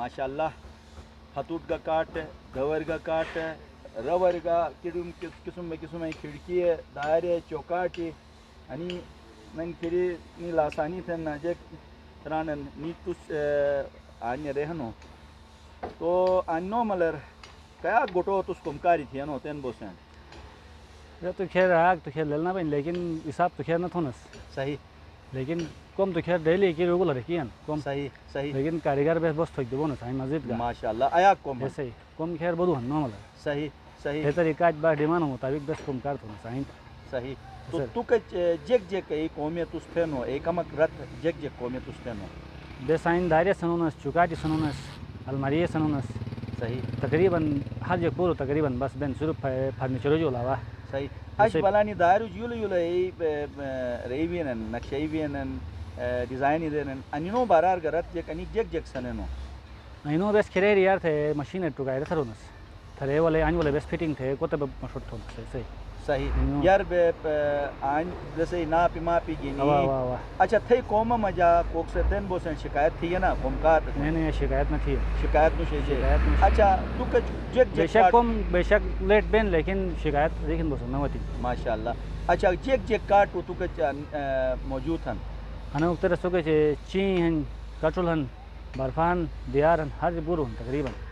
माशाल्लाह हतूट का काट गवर का काट रवर का किस्म खिड़की दायरे चौकाटी आणि नन फिरी नी लासानी थे नाजे त्राणन नी तुस आन्य रहनो तो अन्नो मलर क्या गोटो तुस कुमकारी थी नो तेन बोसन ये तो खैर आग तो खैर लेना बन लेकिन हिसाब तो खैर न थोनस सही लेकिन कम तो खैर डेली की रेगुलर कियन कम सही सही लेकिन कारीगर बस बस थोक देबो न साई मस्जिद का माशाल्लाह आया कम ऐसे ही कम खैर बदु हन्नो मलर सही सही ये तरीका बा डिमांड मुताबिक बस कम कर थोन साई सही तो तू के जेक जेक एक कोमे तुस फेनो एकमक रत जेक जेक कोमे तुस फेनो बे साइन दायरे सनोनस चुकाटी सनोनस अलमारी सनोनस सही तकरीबन हर जगह पूरा तकरीबन बस बेन सिर्फ फर्नीचर जो लावा सही आज बलानी दायरु युल युल ए रेवियन नक्शेवियन डिजाइन इदेन अनिनो बारार गरत जेक अनि जेक जेक सनेनो अनिनो बेस खरेर यार थे मशीन टुकाय सरोनस थरे वाले आन वाले बेस फिटिंग थे कोते मशट थोन सही सही यार बे आन जैसे ना पिमा पी गिनी वाह वाह वाह अच्छा थे कोमा मजा कोक से तेन बोसन शिकायत थी है ना कोमकात नहीं शिकायत न थी शिकायत नु शिकायत अच्छा तू के जेक जेक बेशक लेट बेन लेकिन शिकायत लेकिन बोसन न होती माशाल्लाह अच्छा जेक जेक काट तू के मौजूद हन अना उतर सो के ची हन कटुल हन बर्फान दियार हन हर बुरु तकरीबन